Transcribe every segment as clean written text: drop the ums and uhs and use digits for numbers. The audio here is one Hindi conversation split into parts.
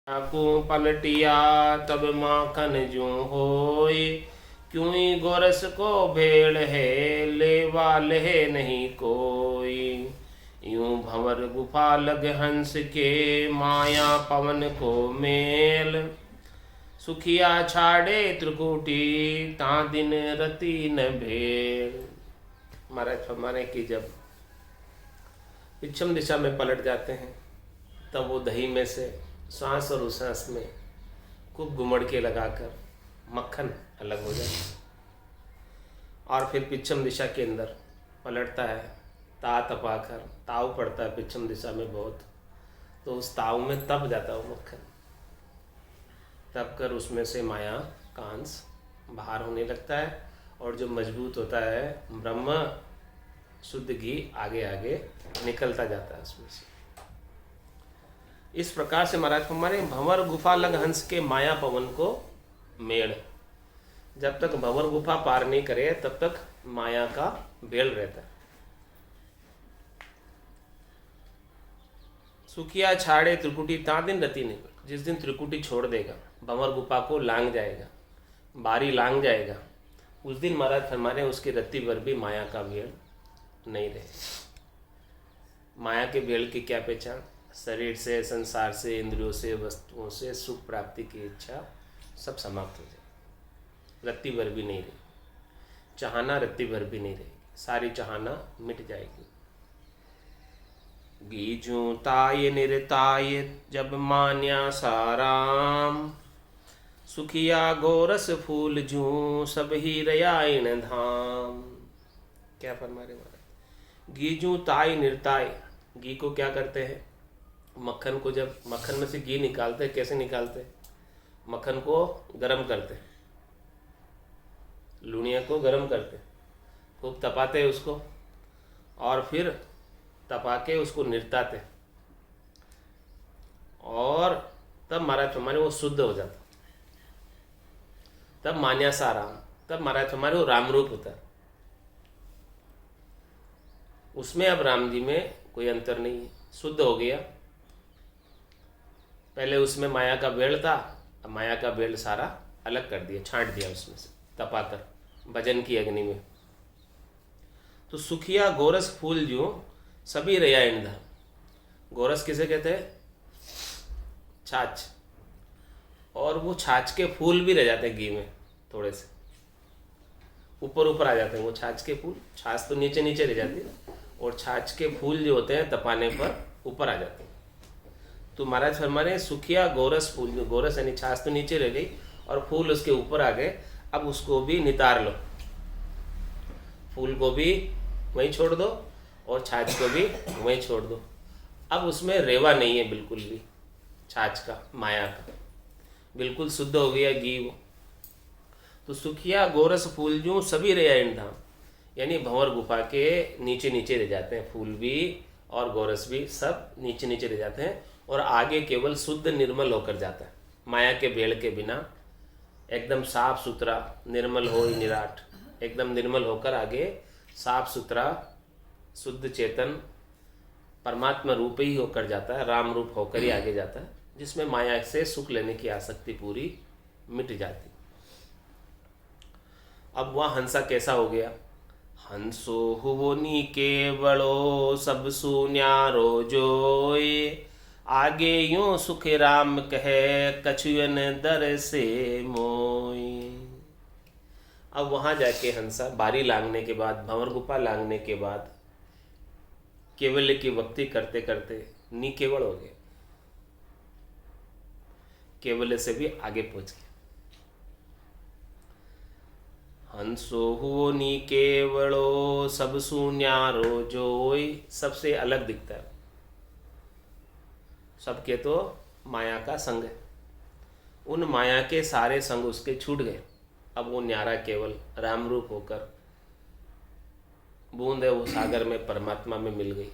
को पलटिया तब माखन जूं होय, क्यों गोरस को भेड़ है लेवा ले नहीं कोई। यूं भंवर गुफा लग हंस के माया पवन को मेल, सुखिया छाड़े त्रिकुटी ता दिन रति न भेल। महाराज फरमाने की जब पश्चिम दिशा में पलट जाते हैं तब वो दही में से सांस और उस सांस में खूब घुमड़ के लगाकर मक्खन अलग हो जाए और फिर पश्चिम दिशा के अंदर पलटता है। ता तपाकर ताव पड़ता है पश्चिम दिशा में बहुत, तो उस ताव में तप जाता है वो मक्खन। तप कर उसमें से माया का अंश बाहर होने लगता है और जो मजबूत होता है ब्रह्म शुद्ध घी आगे आगे निकलता जाता है उसमें से। इस प्रकार से महाराज हमारे भंवर गुफा लग हंस के माया पवन को मेड़, जब तक भंवर गुफा पार नहीं करे तब तक माया का बेल रहता है। सुखिया छाड़े त्रिकुटी ता दिन रति नहीं, जिस दिन त्रिकुटी छोड़ देगा भंवर गुफा को लांग जाएगा, बारी लांग जाएगा, उस दिन महाराज फरमाने उसकी रत्ती भर भी माया का बेल नहीं रहेगा। माया के बेल की क्या पहचान? शरीर से, संसार से, इंद्रियों से, वस्तुओं से सुख प्राप्ति की इच्छा सब समाप्त हो जाएगी। रत्ती भर भी नहीं रहेगी, चाहना रत्ती भर भी नहीं रहेगी, सारी चाहना मिट जाएगी। गीजू ताय निरताय जब मान्या साराम, सुखिया गोरस फूल जू सब ही रयायन धाम। क्या फरमा रहे महाराज? गीजू ताय निरताय, घी को क्या करते हैं? मक्खन को, जब मक्खन में से घी निकालते हैं, कैसे निकालते हैं? मक्खन को गरम करते हैं, लूनिया को गरम करते हैं, खूब तपाते हैं उसको और फिर तपा के उसको निरताते हैं और तब महाराज हमारे वो शुद्ध हो जाता, तब मान्या सा राम, तब महाराज हमारे वो राम रूप होता है। उसमें अब राम जी में कोई अंतर नहीं है, शुद्ध हो गया। पहले उसमें माया का बेड़ था, अब माया का बेड़ सारा अलग कर दिया, छांट दिया उसमें से तपाकर भजन की अग्नि में। तो सुखिया गोरस फूल जो सभी रया इंधा, गोरस किसे कहते हैं? छाछ। और वो छाछ के फूल भी रह जाते हैं घी में, थोड़े से ऊपर ऊपर आ जाते हैं वो छाछ के फूल। छाछ तो नीचे नीचे रह जाती है और छाछ के फूल जो होते हैं तपाने पर ऊपर आ जाते हैं। तो महाराज फरमा रहे हैं सुखिया गोरस फूल, जो गोरस यानी छाछ तो नीचे रह गई और फूल उसके ऊपर आ गए, अब उसको भी नितार लो, फूल को भी वहीं छोड़ दो और छाछ को भी वहीं छोड़ दो। अब उसमें रेवा नहीं है बिल्कुल भी, छाछ का, माया का, बिल्कुल शुद्ध हो गया घी वो। तो सुखिया गोरस फूल जो सभी रया धाम, यानी भंवर गुफा के नीचे नीचे रह जाते हैं, फूल भी और गोरस भी सब नीचे नीचे रह जाते हैं और आगे केवल शुद्ध निर्मल होकर जाता है, माया के भेड़ के बिना एकदम साफ सुथरा निर्मल हो ही निराट, एकदम निर्मल होकर आगे साफ सुथरा शुद्ध चेतन परमात्मा रूप ही होकर जाता है, राम रूप होकर ही आगे जाता है, जिसमें माया से सुख लेने की आसक्ति पूरी मिट जाती। अब वह हंसा कैसा हो गया? हंसो हुवो नी केवलो सब सुन्यारो जोय, आगे यूं सुख राम कहे कछुअन दर से मोय। अब वहां जाके हंसा बारी लांगने के बाद, भंवर गुफा लांगने के बाद केवल की भक्ति करते करते नी केवल हो गए, केवल से भी आगे पहुंच गए। हंसो हुओ नी केवलो सब सुन्यारो जोय, सबसे अलग दिखता है, सबके तो माया का संग है, उन माया के सारे संग उसके छूट गए। अब वो न्यारा केवल राम रूप होकर बूंद है वो सागर में परमात्मा में मिल गई।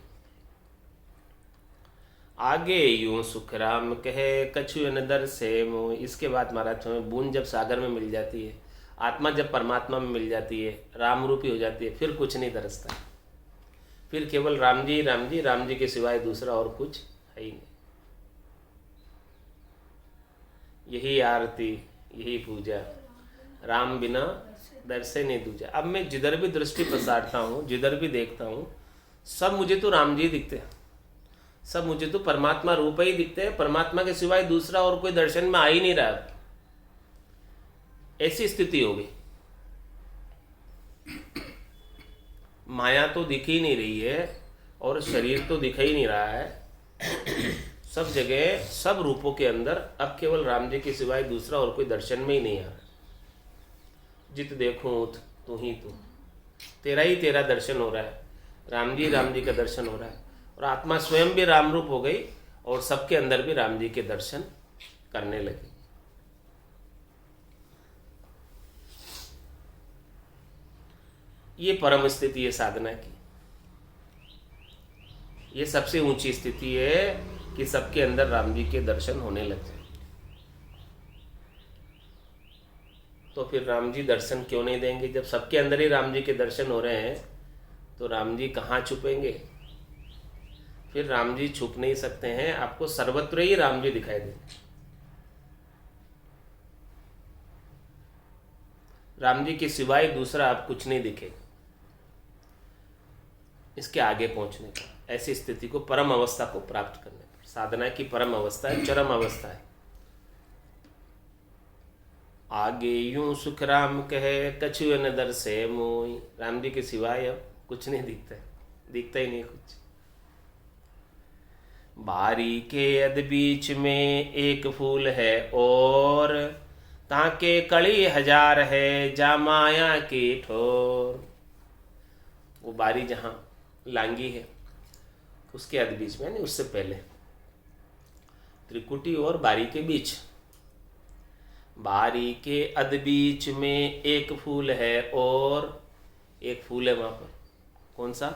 आगे यूं सुख राम कहे कछुअन दर से मोह। इसके बाद महाराज हमें बूंद जब सागर में मिल जाती है, आत्मा जब परमात्मा में मिल जाती है, राम रूपी हो जाती है, फिर कुछ नहीं दरसता, फिर केवल राम जी, राम जी, राम जी के सिवाय दूसरा और कुछ है ही नहीं। यही आरती, यही पूजा, राम बिना दर्शन नहीं दूजा। अब मैं जिधर भी दृष्टि प्रसारता हूँ, जिधर भी देखता हूँ, सब मुझे तो राम जी दिखते हैं, सब मुझे तो परमात्मा रूप ही दिखते हैं। परमात्मा के सिवाय दूसरा और कोई दर्शन में आ ही नहीं रहा। ऐसी स्थिति हो गई। माया तो दिख ही नहीं रही है और शरीर तो दिख ही नहीं रहा है। सब जगह, सब रूपों के अंदर अब केवल राम जी के सिवाय दूसरा और कोई दर्शन में ही नहीं आ रहा। जित देखूं उत तू ही तू, तेरा ही तेरा दर्शन हो रहा है। राम जी का दर्शन हो रहा है और आत्मा स्वयं भी राम रूप हो गई और सबके अंदर भी राम जी के दर्शन करने लगे। ये परम स्थिति है साधना की। ये सबसे ऊंची स्थिति है कि सबके अंदर राम जी के दर्शन होने लग जाए। तो फिर राम जी दर्शन क्यों नहीं देंगे? जब सबके अंदर ही राम जी के दर्शन हो रहे हैं तो राम जी कहाँ छुपेंगे? फिर राम जी छुप नहीं सकते हैं, आपको सर्वत्र ही राम जी दिखाई देंगे। राम जी के सिवाय दूसरा आप कुछ नहीं दिखेगा। इसके आगे पहुंचने पर, ऐसी स्थिति को, परम अवस्था को प्राप्त करने पर, साधना की परम अवस्था है, चरम अवस्था है। आगे यूं सुख राम कहे कछु न दर से मोई। राम जी के सिवाय अब कुछ नहीं दिखता है, दिखता ही नहीं कुछ। बारी के अद बीच में एक फूल है और ताके कड़ी हजार है जा माया की ठोर। वो बारी जहाँ लांगी है उसके अद बीच में, यानी उससे पहले, त्रिकुटी और बारी के बीच, बारी के अद बीच में एक फूल है और एक फूल है वहाँ पर। कौन सा?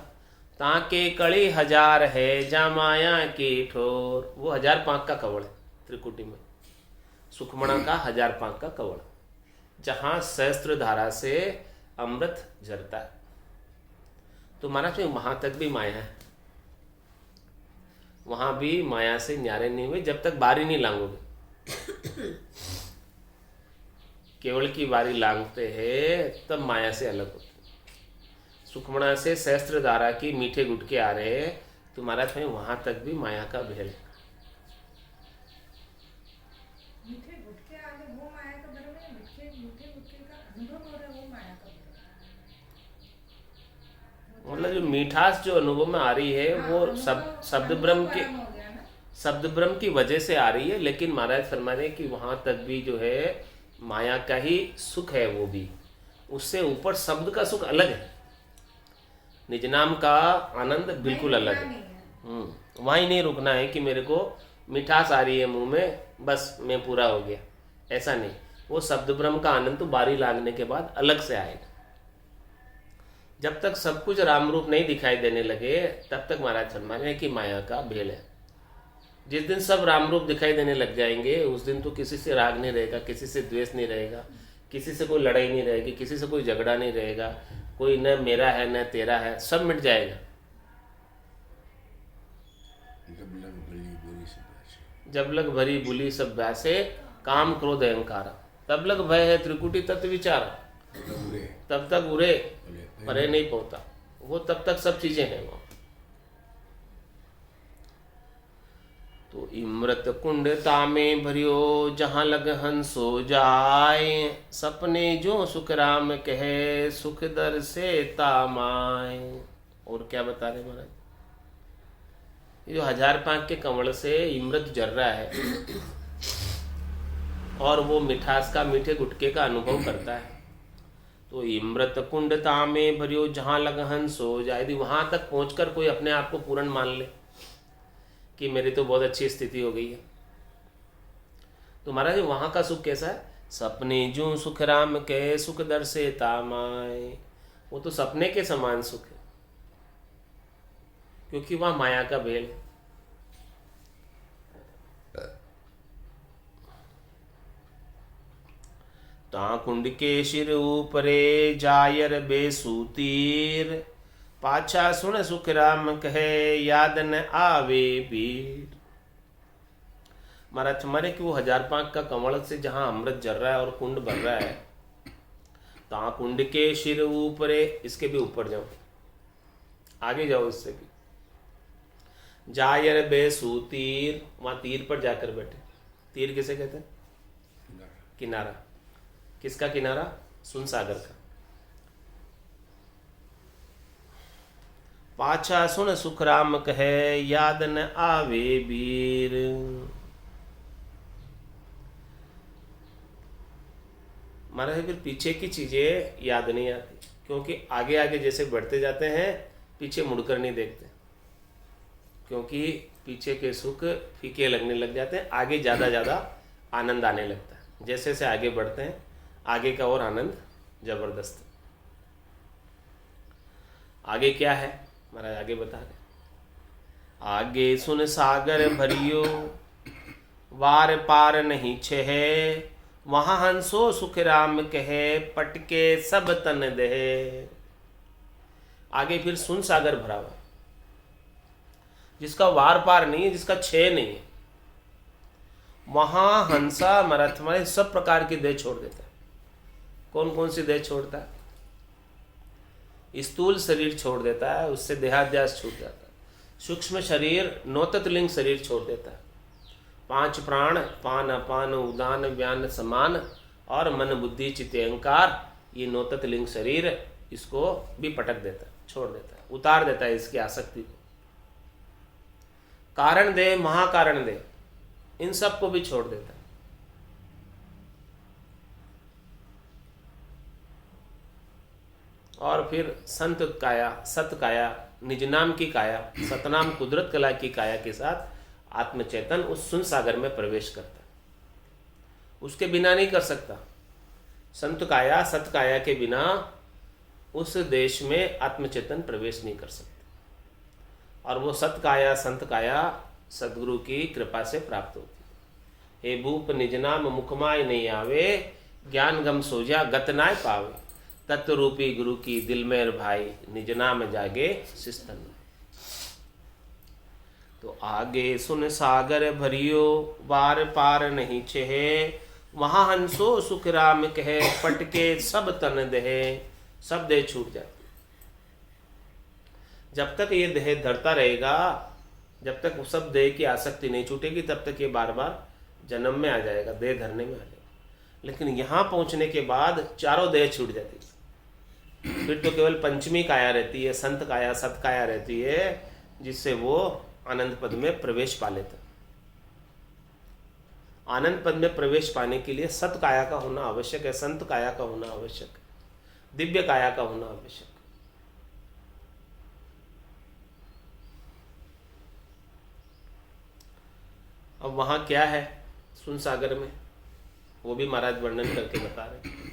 ताके कड़ी हजार है जा माया की ठोर। वो 1000 पांक का कवड़ है त्रिकुटी में, सुखमणा का 1000 पांक का कवड़, जहाँ सहस्त्र धारा से अमृत झरता है। तो महाराज में वहाँ तक भी माया है, वहाँ भी माया से न्यारे नहीं हुए जब तक बारी नहीं लांगोगे। केवल की बारी लांगते हैं तब माया से अलग होते हैं। सुखमणा से सहस्त्र धारा की मीठे गुटके आ रहे हैं तो महाराज में वहाँ तक भी माया का भेद है। मीठे गुटके आ रहे वो माया का भ्रम है, मीठे गुटके का अनुभव हो रहा है वो माया का भ्रम है। मतलब जो मिठास जो अनुभव में आ रही है वो शब्द ब्रह्म की वजह से आ रही है। लेकिन महाराज फरमा रहे कि वहाँ तक भी जो है माया का ही सुख है, वो भी उससे ऊपर शब्द का सुख अलग है। निज नाम का आनंद बिल्कुल अलग है। वहाँ ही नहीं रुकना है कि मेरे को मिठास आ रही है मुंह में, बस मैं पूरा हो गया, ऐसा नहीं। वो शब्द ब्रह्म का आनंद तो बारी लागने के बाद अलग से आएगा। जब तक सब कुछ राम रूप नहीं दिखाई देने लगे तब तक महाराज फरमा रहे हैं कि माया का भेल है। जिस दिन सब राम रूप दिखाई देने लग जाएंगे उस दिन तो किसी से राग नहीं रहेगा, किसी से द्वेष नहीं रहेगा, किसी से कोई लड़ाई नहीं रहेगी, किसी से कोई झगड़ा नहीं रहेगा, कोई न मेरा है न तेरा है, सब मिट जाएगा। जब लग भरी बुली सब व्यासे काम क्रोध अहंकार, तब लग भय है त्रिकुटी तत्व विचारा। तब तक उरे परे नहीं पहुंचा वो, तब तक सब चीजें हैं वहां। तो इमृत कुंड तामे भरियो जहाँ लग हंसो जाए, सपने जो सुख राम कहे सुख दर से तामाए। और क्या बता रहे महाराज? ये जो 1000 पांक के कमल से इमृत जर रहा है और वो मिठास का, मीठे गुटके का अनुभव करता है। तो इमृत कुंड तामे भरियो जहाँ लग हंसो जाए। यदि वहां तक पहुंचकर कोई अपने आप को पूर्ण मान ले कि मेरी तो बहुत अच्छी स्थिति हो गई है, तो महाराज वहां का सुख कैसा है? सपने जो सुख राम के सुख दर से तामाए। वो तो सपने के समान सुख है, क्योंकि वहां माया का भेल है। ता कुंड के शिर ऊपरे जायर बेसूतीर, पाछा सुन सुख राम कहे याद न आवे पीर। महाराज हमारे कि वो 1005 का कमल से जहाँ अमृत झर रहा है और कुंड भर रहा है, तो हाँ कुंड के शिर ऊपर है, इसके भी ऊपर जाओ, आगे जाओ, इससे भी जायर बेसु तीर, वहाँ तीर पर जाकर बैठे। तीर किसे कहते हैं? किनारा। किसका किनारा? सुन सागर का। पाछा सुन सुखराम कहे याद न आवे वीर। महाराज फिर पीछे की चीजें याद नहीं आती, क्योंकि आगे आगे जैसे बढ़ते जाते हैं पीछे मुड़कर नहीं देखते, क्योंकि पीछे के सुख फीके लगने लग जाते हैं, आगे ज़्यादा आनंद आने लगता है। जैसे जैसे आगे बढ़ते हैं आगे का और आनंद जबरदस्त। आगे क्या है महाराज? आगे बता रहे, आगे सुन सागर भरियो वार पार नहीं छे, वहाँ हंसो सुख राम कहे पटके सब तन दे। आगे फिर सुन सागर भरा हुआ, जिसका वार पार नहीं है, जिसका छे नहीं है, वहां हंसा मरथ में सब प्रकार की देह छोड़ देता है। कौन कौन सी देह छोड़ता है? स्थूल शरीर छोड़ देता है, उससे देहाध्यास छूट जाता है। सूक्ष्म शरीर नौततलिंग शरीर छोड़ देता है। 5 प्राण पान अपान उदान व्यान समान और मन बुद्धि चित्त अहंकार, ये नौततलिंग शरीर, इसको भी पटक देता है, छोड़ देता है, उतार देता है इसकी आसक्ति को। कारण दे महाकारण दे, इन सब को भी छोड़ देता है। और फिर संत काया, सत काया, निज नाम की काया, सतनाम कुदरत कला की काया के साथ आत्मचेतन उस सुन सागर में प्रवेश करता है। उसके बिना नहीं कर सकता। संत काया सत काया के बिना उस देश में आत्मचेतन प्रवेश नहीं कर सकता। और वो सत काया संत काया सदगुरु की कृपा से प्राप्त होती है। हे भूप निज नाम मुखमाय नहीं आवे, ज्ञान गम सोजा गत नाय पावे, तत्व रूपी गुरु की दिल में भाई, निज नाम जागे शिस्तन। तो आगे सुन सागर भरियो वार पार नहीं छे, वहाँ हंसो सुख राम कहे पटके सब तन देह। सब देह छूट जाती। जब तक ये देह धरता रहेगा, जब तक उस सब देह की आसक्ति नहीं छूटेगी, तब तक ये बार बार जन्म में आ जाएगा, देह धरने में आ जाएगा। लेकिन यहाँ पहुँचने के बाद चारों देह छूट जाती है। फिर तो केवल पंचमी काया रहती है, संत काया सत काया रहती है, जिससे वो आनंद पद में प्रवेश पा लेता। आनंद पद में प्रवेश पाने के लिए सत काया का होना आवश्यक है, संत काया का होना आवश्यक है, दिव्य काया का होना आवश्यक है। अब वहां क्या है सुन सागर में, वो भी महाराज वर्णन करके बता रहे हैं।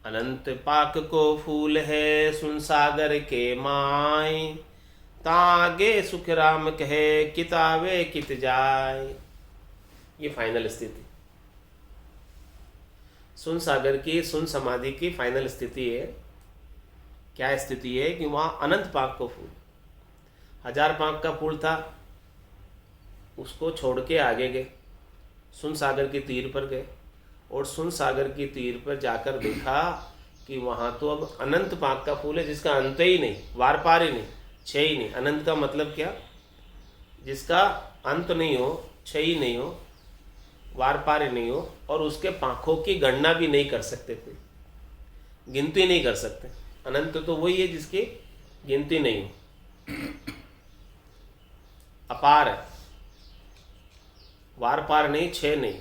अनंत पाक को फूल है सुन सागर के माय, तागे सुख राम कहे कितावे कित जाय। ये फाइनल स्थिति सुन सागर की, सुन समाधि की फाइनल स्थिति है। क्या स्थिति है कि वहाँ अनंत पाक को फूल, 1000 पाक का फूल था, उसको छोड़ के आगे गए, सुन सागर के तीर पर गए, और सुन सागर की तीर पर जाकर देखा कि वहाँ तो अब अनंत पाक का फूल है, जिसका अंत ही नहीं, वार पार ही नहीं, छह ही नहीं। अनंत का मतलब क्या? जिसका अंत नहीं हो, छह ही नहीं हो, वार पार ही नहीं हो, और उसके पाखों की गणना भी नहीं कर सकते, कोई गिनती नहीं कर सकते। अनंत तो वही है जिसकी गिनती नहीं हो, अपार है, वार पार नहीं, छह नहीं।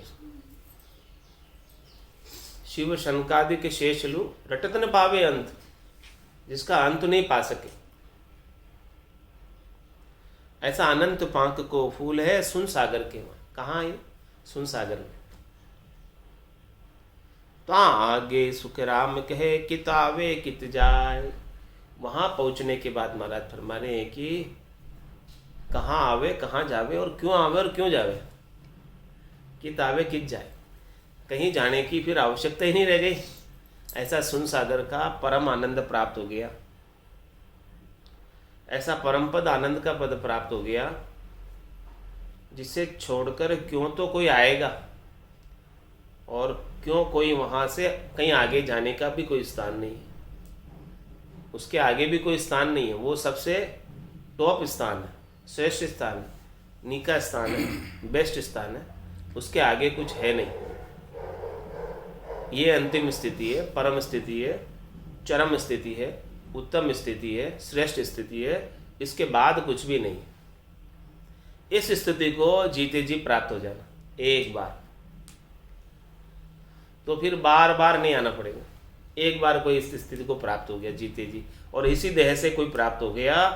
शिव शंकादिक शेषलु रटत न पावे अंत, जिसका अंत नहीं पा सके, ऐसा अनंत पाक को फूल है सुन सागर के। कहाँ है? सुन सागर में। तो आगे सुख राम कहे कितावे कित जाए। वहां पहुंचने के बाद महाराज फरमा रहे हैं कि कहाँ आवे, कहाँ जावे, और क्यों आवे और क्यों जावे। कितावे कित जाए, कहीं जाने की फिर आवश्यकता ही नहीं रह गई। ऐसा सुन सागर का परम आनंद प्राप्त हो गया, ऐसा परम पद आनंद का पद प्राप्त हो गया जिसे छोड़कर क्यों तो कोई आएगा, और क्यों कोई वहाँ से कहीं आगे जाने का भी कोई स्थान नहीं है, उसके आगे भी कोई स्थान नहीं है। वो सबसे टॉप स्थान है, श्रेष्ठ स्थान है, नीका स्थान है, बेस्ट स्थान है, उसके आगे कुछ है नहीं। ये अंतिम स्थिति है, परम स्थिति है, चरम स्थिति है, उत्तम स्थिति है, श्रेष्ठ स्थिति है, इसके बाद कुछ भी नहीं। इस स्थिति को जीते जी प्राप्त हो जाना एक बार, तो फिर बार बार नहीं आना पड़ेगा। एक बार कोई इस स्थिति को प्राप्त हो गया जीते जी, और इसी देह से कोई प्राप्त हो गया,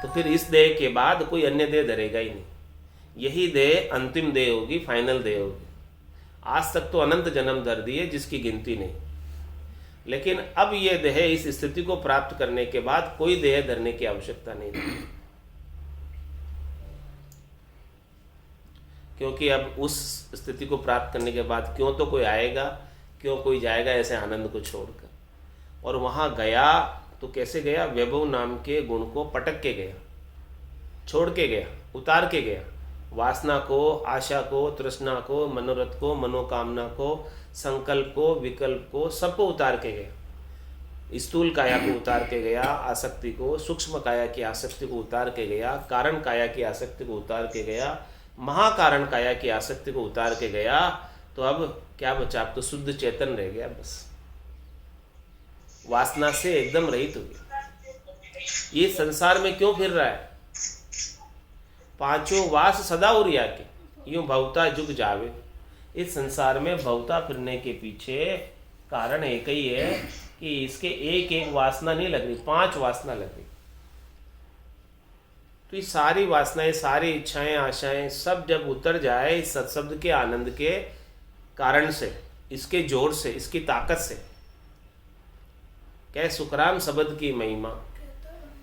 तो फिर इस देह के बाद कोई अन्य देह धरेगा ही नहीं। यही देह अंतिम देह होगी, फाइनल देह होगी। आज तक तो अनंत जन्म धर दिए जिसकी गिनती नहीं, लेकिन अब ये देह इस स्थिति को प्राप्त करने के बाद कोई देह धरने की आवश्यकता नहीं है, क्योंकि अब उस स्थिति को प्राप्त करने के बाद क्यों तो कोई आएगा, क्यों कोई जाएगा ऐसे आनंद को छोड़कर। और वहाँ गया तो कैसे गया? वैभव नाम के गुण को पटक के गया, छोड़ के गया, उतार के गया। वासना को, आशा को, तृष्णा को, मनोरथ को, मनोकामना को, संकल्प को, विकल्प को, सबको उतार के गया। स्थूल काया को उतार के गया, आसक्ति को, सूक्ष्म काया की आसक्ति को उतार के गया, कारण काया की आसक्ति को उतार के गया, महाकारण काया की आसक्ति को उतार के गया। तो अब क्या बचा? अब तो शुद्ध चेतन रह गया, बस वासना से एकदम रहित हो गया। ये संसार में क्यों फिर रहा है? पांचों वास सदा उरिया के, यूं भवता जुग जावे। इस संसार में भवता फिरने के पीछे कारण एक ही है कि इसके एक एक वासना नहीं लग रही, 5 वासना लग रही। तो ये सारी वासनाएं, सारी इच्छाएं, आशाएं सब जब उतर जाए इस सत्शब्द के आनंद के कारण से, इसके जोर से, इसकी ताकत से, कह सुखराम शब्द की महिमा,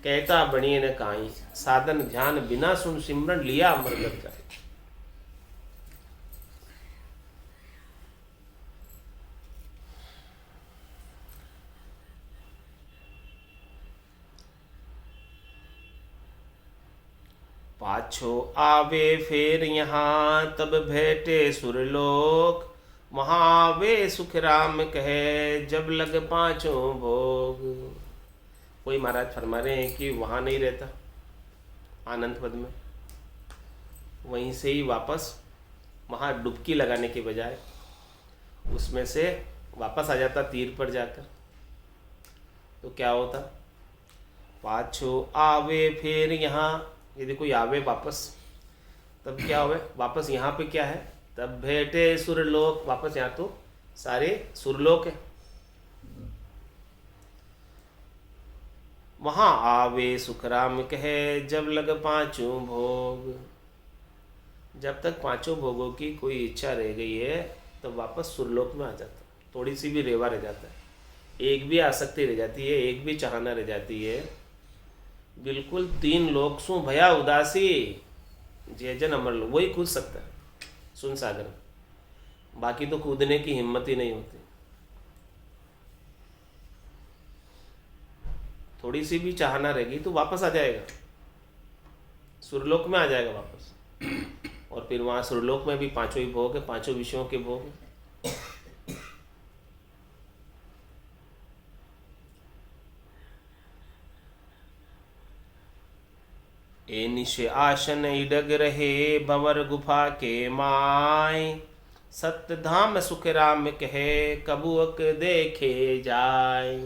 कहता बनिए न काई, साधन ध्यान बिना सुन सिमरन लिया अमर लग जाए। पाछो आवे फिर यहाँ तब भेटे सुरलोक, महावे सुख राम कहे जब लग पांचों भोग। कोई महाराज फरमा रहे हैं कि वहाँ नहीं रहता आनंद पद में, वहीं से ही वापस वहाँ डुबकी लगाने के बजाय उसमें से वापस आ जाता तीर पर जाकर। तो क्या होता? पाछो आवे फिर यहाँ, यदि कोई आवे वापस, तब क्या होवे? वापस यहाँ पे क्या है? तब भेटे सुरलोक, वापस यहाँ तो सारे सुरलोक है। वहाँ आवे सुखराम कहे जब लग पांचों भोग। जब तक पांचों भोगों की कोई इच्छा रह गई है तब वापस सुरलोक में आ जाता, थोड़ी सी भी रेवा रह जाता है, एक भी आसक्ति रह जाती है, एक भी चाहना रह जाती है। बिल्कुल 3 लोक सु भया उदासी, जय जन अमर लोग, वही कूद सकता है सुन सागर, बाकी तो कूदने की हिम्मत ही नहीं होती। थोड़ी सी भी चाहना रहेगी तो वापस आ जाएगा, सुरलोक में आ जाएगा वापस। और फिर वहाँ सुरलोक में भी पांचों ही भोग है, पांचों विषयों के भोग है। ए निश आसन इडग रहे भंवर गुफा के माय, सत्य धाम सुख राम कहे कबूअक देखे जाय।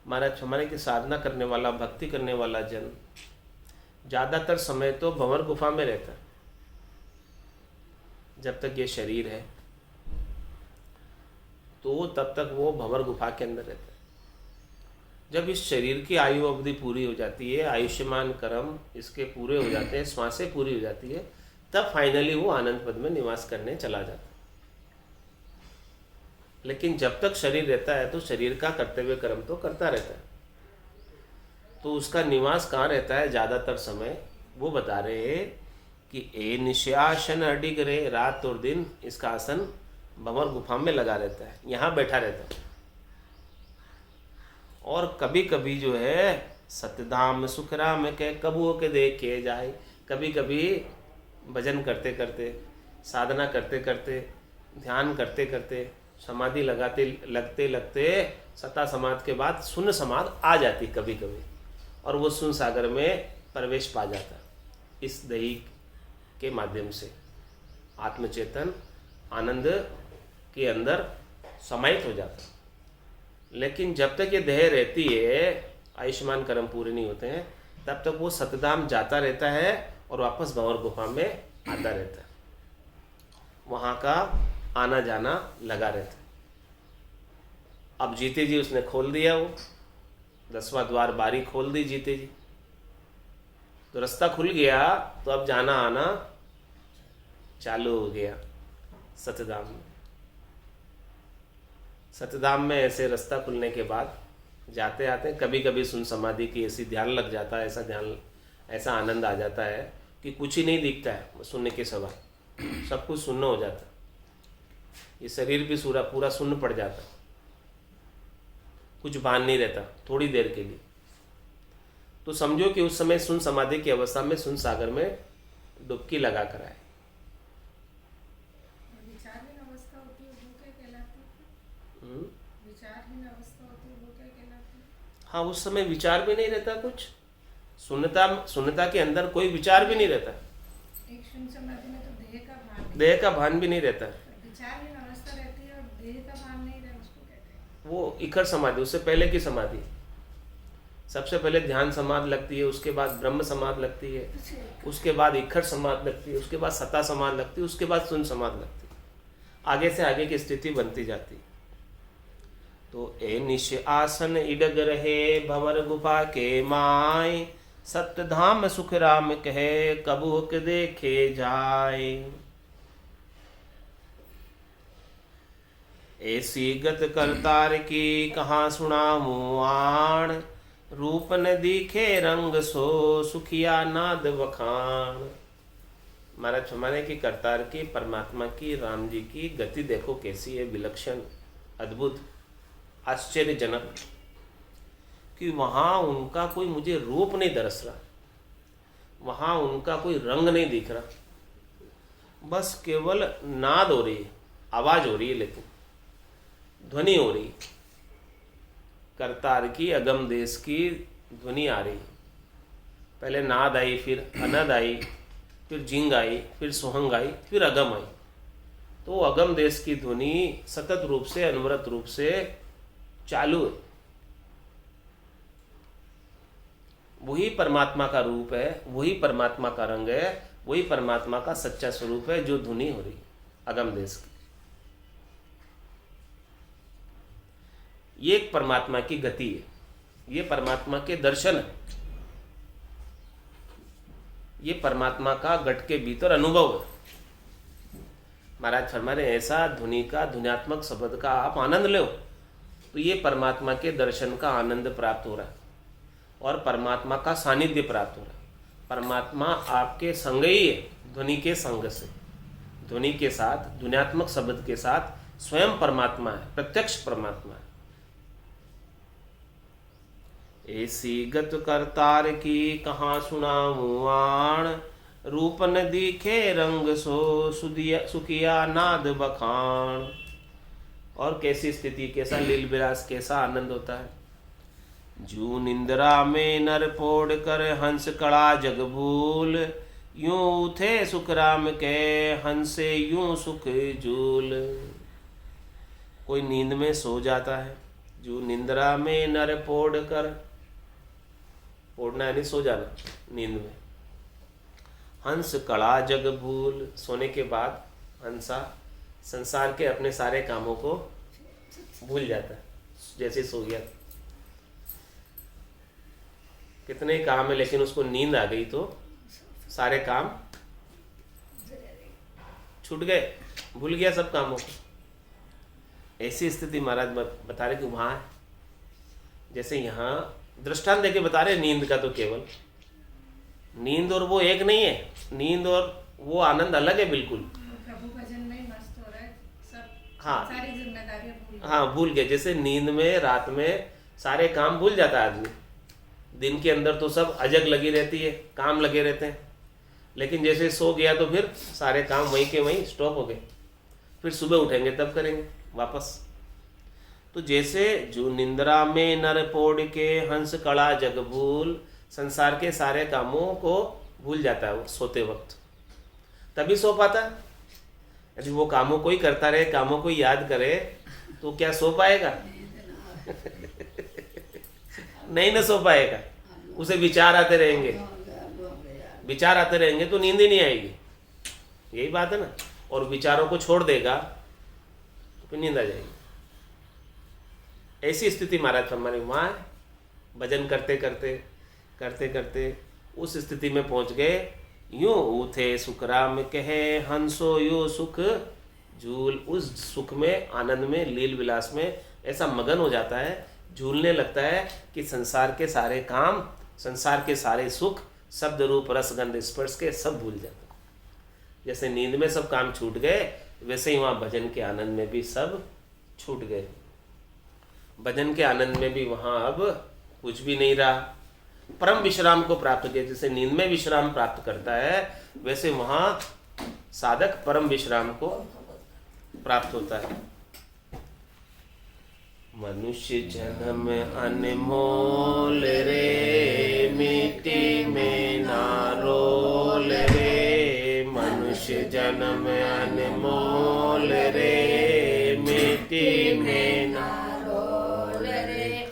महाराज हमारे की साधना करने वाला, भक्ति करने वाला जन ज़्यादातर समय तो भंवर गुफा में रहता है, जब तक ये शरीर है तो तब तक वो भंवर गुफा के अंदर रहता है। जब इस शरीर की आयु अवधि पूरी हो जाती है, आयुष्मान कर्म इसके पूरे हो जाते हैं, श्वासें पूरी हो जाती है, तब फाइनली वो आनंद पद में निवास करने चला जाता है। लेकिन जब तक शरीर रहता है तो शरीर का कर्तव्य कर्म तो करता रहता है। तो उसका निवास कहाँ रहता है ज़्यादातर समय? वो बता रहे हैं कि ए निशासन अडिग रे, रात और दिन इसका आसन भंवर गुफा में लगा रहता है, यहाँ बैठा रहता है। और कभी कभी जो है सत्यधाम सुखराम के कबूओं के देखे जाए, कभी कभी भजन करते करते, साधना करते करते, ध्यान करते करते, समाधि लगाते लगते लगते सता समाधि के बाद शून्य समाधि आ जाती कभी कभी, और वो शून्य सागर में प्रवेश पा जाता इस दही के माध्यम से। आत्मचेतन आनंद के अंदर समाहित हो जाता। लेकिन जब तक ये देह रहती है, आयुष्मान कर्म पूरे नहीं होते हैं, तब तक वो सतधाम जाता रहता है और वापस भंवर गुफा में आता रहता है। वहाँ का आना जाना लगा रहता है। अब जीते जी उसने खोल दिया, वो 10वां द्वार बारी खोल दी जीते जी, तो रास्ता खुल गया। तो अब जाना आना चालू हो गया सतधाम में। सतधाम में ऐसे रास्ता खुलने के बाद जाते आते कभी कभी सुन समाधि की ऐसी ध्यान लग जाता है, ऐसा आनंद आ जाता है कि कुछ ही नहीं दिखता है सुनने के सवा, सब कुछ शून्य हो जाता है। ये शरीर भी पूरा शून्य पड़ जाता, कुछ भान नहीं रहता थोड़ी देर के लिए। तो समझो कि उस समय सुन समाधि की अवस्था में सुन सागर में डुबकी लगा कर आए। विचारहीन अवस्था होती है वो क्या कहलाती है? विचारहीन अवस्था होती है वो क्या कहलाती है? हाँ, उस समय विचार भी नहीं रहता, कुछ शून्यता के अंदर कोई विचार भी नहीं रहता। एक शून्य समाधि में तो देह का भान भी नहीं रहता। विचारहीन अवस्था रहती है और देह का भान नहीं रहता, उसको कहते हैं वो इखर समाधि, उससे पहले की समाधि। सबसे पहले ध्यान समाधि लगती है, उसके बाद ब्रह्म समाधि लगती है, उसके बाद इखर समाधि लगती है, उसके बाद सता समाधि लगती है, उसके बाद शून्य समाधि लगती है। आगे से आगे की स्थिति बनती जाती है। तो ए निश आसन इडग रहे भंवर गुफा के माय, सत्य धाम सुख राम कहे कबू के देखे जाए। ऐसी गत करतार की कहाँ सुनाऊं आण, रूप न दिखे रंग सो सुखिया नाद वखान। महाराज हमारे की करतार की, परमात्मा की, राम जी की गति देखो कैसी है, विलक्षण, अद्भुत, आश्चर्यजनक, कि वहाँ उनका कोई मुझे रूप नहीं दरस रहा, वहाँ उनका कोई रंग नहीं दिख रहा, बस केवल नाद हो रही है, आवाज हो रही है, लेकिन ध्वनि हो रही है। करतार की, अगम देश की ध्वनि आ रही है। पहले नाद आई, फिर अनद आई, फिर जिंग आई, फिर सोहंग आई, फिर अगम आई। तो अगम देश की ध्वनि सतत रूप से, अनवरत रूप से चालू है। वही परमात्मा का रूप है, वही परमात्मा का रंग है, वही परमात्मा का सच्चा स्वरूप है जो ध्वनि हो रही है अगम देश की। ये एक परमात्मा की गति है, ये परमात्मा के दर्शन है, ये परमात्मा का घट के भीतर अनुभव है। महाराज फरमा रहे ऐसा ध्वनि का, ध्वन्यात्मक शब्द का आप आनंद लो, तो ये परमात्मा के दर्शन का आनंद प्राप्त हो रहा है और परमात्मा का सानिध्य प्राप्त हो रहा है। परमात्मा आपके संग ही है, ध्वनि के संग से, ध्वनि के साथ, ध्वन्यात्मक शब्द के साथ स्वयं परमात्मा है, प्रत्यक्ष परमात्मा है। ऐसी गत करतार की कहाँ सुनाऊं आण, रूप न दिखे रंग सो सुखिया नाद बखान। और कैसी स्थिति, कैसा लील विलास, कैसा आनंद होता है। जू निंद्रा में नर पोड़ कर हंस कड़ा जग भूल, यूं उठे सुख राम के हंसे यूं सुख झूल। कोई नींद में सो जाता है, जो निंद्रा में नर पोड़ कर, ओढ़ना यानी सो जाना नींद में। हंस कड़ा जग भूल, सोने के बाद हंसा संसार के अपने सारे कामों को भूल जाता है, जैसे सो गया। कितने काम है, लेकिन उसको नींद आ गई तो सारे काम छूट गए, भूल गया सब कामों को। ऐसी स्थिति महाराज बता रहे कि वहाँ है। जैसे यहाँ दृष्टांत देके बता रहे नींद का, तो केवल नींद और वो एक नहीं है, नींद और वो आनंद अलग है बिल्कुल। प्रभु भजन में मस्त हो रहा है सब, हाँ, सारी जिम्मेदारियां भूल गए। जैसे नींद में, रात में सारे काम भूल जाता है आदमी। दिन के अंदर तो सब अजग लगी रहती है, काम लगे रहते हैं, लेकिन जैसे सो गया तो फिर सारे काम वहीं के वहीं स्टॉप हो गए, फिर सुबह उठेंगे तब करेंगे वापस। तो जैसे जो निंद्रा में नर पोड़ के हंस कड़ा जग भूल, संसार के सारे कामों को भूल जाता है वो सोते वक्त, तभी सो पाता है। यदि वो कामों को ही करता रहे, कामों को ही याद करे, तो क्या सो पाएगा? नहीं ना सो पाएगा। उसे विचार आते रहेंगे, विचार आते रहेंगे तो नींद ही नहीं आएगी। यही बात है ना। और विचारों को छोड़ देगा तो फिर नींद आ जाएगी। ऐसी स्थिति महाराज हमारी माँ भजन करते करते करते करते उस स्थिति में पहुंच गए। यूं उठे सुखराम कहे हंसो यो सुख झूल। उस सुख में, आनंद में, लील विलास में ऐसा मगन हो जाता है, झूलने लगता है कि संसार के सारे काम, संसार के सारे सुख, शब्द रूप रस गंध स्पर्श के सब भूल जाता है। जैसे नींद में सब काम छूट गए, वैसे ही वहाँ भजन के आनंद में भी सब छूट गए। भजन के आनंद में भी वहाँ अब कुछ भी नहीं रहा। परम विश्राम को प्राप्त किया। जैसे नींद में विश्राम प्राप्त करता है, वैसे वहाँ साधक परम विश्राम को प्राप्त होता है। मनुष्य जन्म अनमोल रे, मिट्टी में ना रोल रे। मनुष्य जन्म अनमोल रे, मिट्टी में ना रोल रे।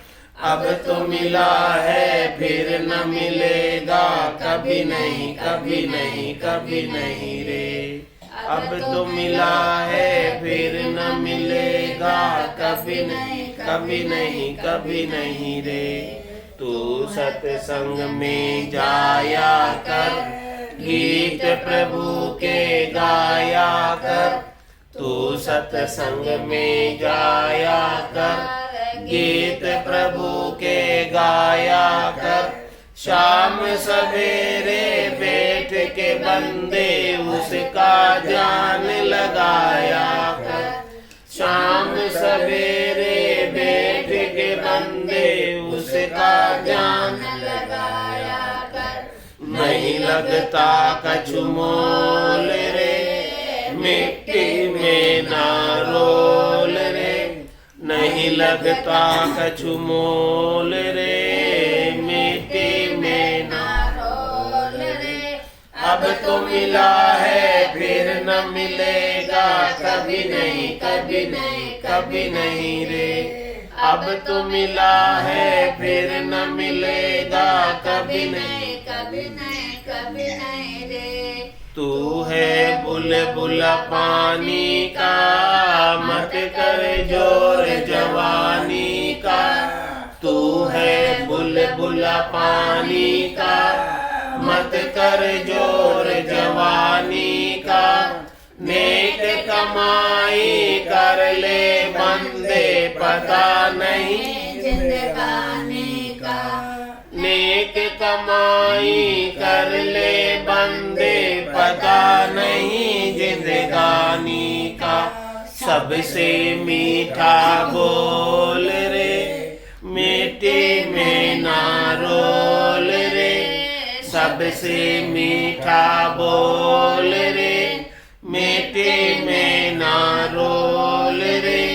अब तो मिला है फिर न मिलेगा, कभी नहीं कभी नहीं कभी नहीं रे। अब तो मिला है फिर न मिलेगा, कभी नहीं कभी नहीं कभी नहीं रे। तू सत्संग में जाया कर, गीत प्रभु के गाया कर। तू सत्संग में जाया कर, गीत प्रभु के गाया कर। शाम सवेरे बैठ के बंदे उसका ध्यान लगाया कर। शाम सवेरे बैठ के बंदे उसका ध्यान लगाया कर। नहीं लगता कछु मोल रे, मिट्टी में ना रोल रे। नहीं लगता कछु मोल रे, मिट्टी में ना रोल रे। अब तो मिला है फिर न मिलेगा, कभी नहीं कभी नहीं कभी नहीं रे। अब तो मिला है फिर न मिलेगा, कभी नहीं कभी नहीं कभी नहीं रे। तू है बुलबुला पानी का, मत कर जोर जवानी का। तू है बुलबुला पानी का, मत कर जोर जवानी का। नेक कमाई कर ले बंदे, पता नहीं जिंदगानी का। नेक कमाई कर ले बंदे, पता नहीं जिंदगानी का। सबसे मीठा बोल रे, मिट्टी में ना रोल रे। सबसे मीठा बोल रे, मिट्टी में ना रोल रे।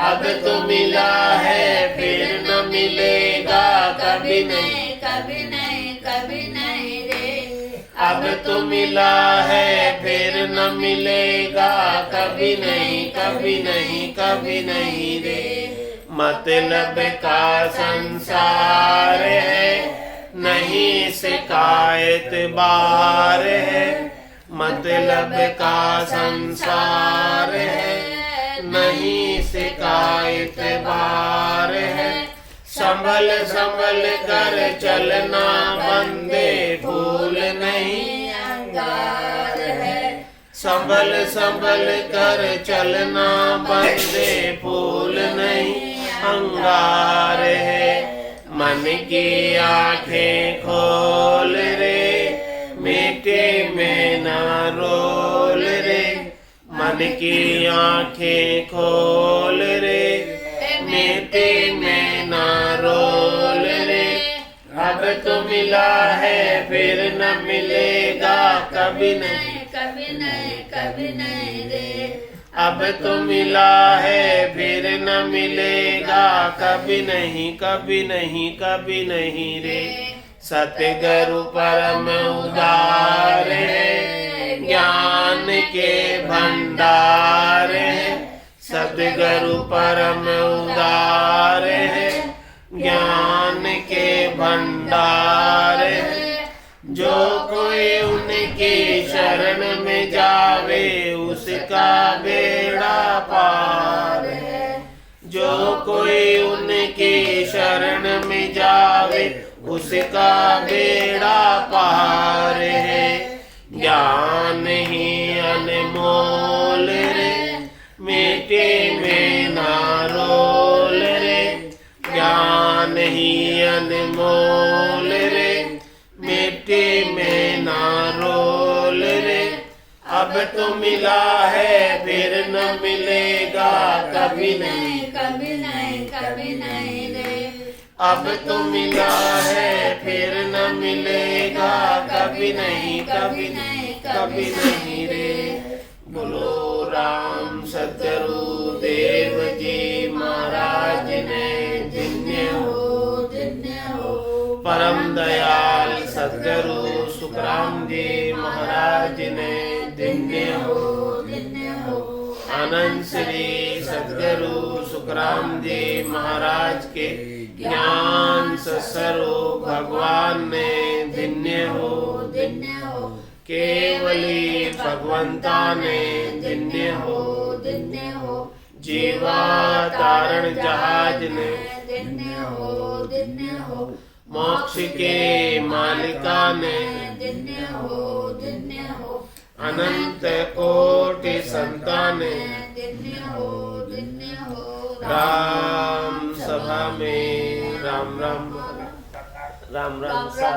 अब तो मिला है फिर न मिलेगा, कभी नहीं कभी नहीं कभी नहीं रे। अब तो मिला है फिर न मिलेगा, कभी नहीं कभी नहीं कभी नहीं रे। मतलब का संसार है, नहीं शिकायत बार है। मतलब का संसार है, नहीं शिकायत बार है। संभल संभल कर चलना बंदे, फूल नहीं अंगार है। संभल संभल कर चलना बंदे, फूल नहीं अंगार है। मन की आंखें खोल रे, मिट्टी में ना रोल रे। मन की आंखें खोल रे, मिट्टी में ना रोल रे। अब अब तो मिला है फिर न मिलेगा कभी नहीं, कभी नहीं, कभी नहीं रे। अब तो मिला है फिर न मिलेगा कभी नहीं, कभी नहीं, कभी नहीं रे। सतगुरु परम उदार है, ज्ञान के भंडार है। सतगुरु परम उदार है, ज्ञान के भंडार है। जो कोई उनकी शरण में जावे उसका बेड़ा पार है। जो कोई उनकी शरण में जावे उसका बेड़ा पार है। ज्ञान ही अनमोल रे, मिटे में ना रोल रे। ज्ञान ही अनमोल रे, मिटे में ना रोल रे। अब तो मिला है फिर न मिलेगा कभी नहीं, कभी नहीं, कभी नहीं रे। अब तो मिला है फिर न मिलेगा कभी नहीं, कभी नहीं, कभी नहीं रे। बोलो राम सतगुरु देव जी महाराज ने धन्य हो, धन्य हो। परम दयाल सतगुरु सुखराम जी महाराज ने धन्य हो, धन्य हो। आनंद श्री सतगुरु सुखराम जी महाराज के ज्ञान स्वरूप भगवान ने धन्य हो, धन्य हो। केवली भगवंता ने धन्य हो, धन्य हो। जीवा तारण जहाज ने धन्य हो, धन्य हो। मोक्ष के मालिका ने धन्य हो, धन्य हो। अनंत कोटि संताने धन्य हो, धन्य हो। राम सभा में राम राम राम राम।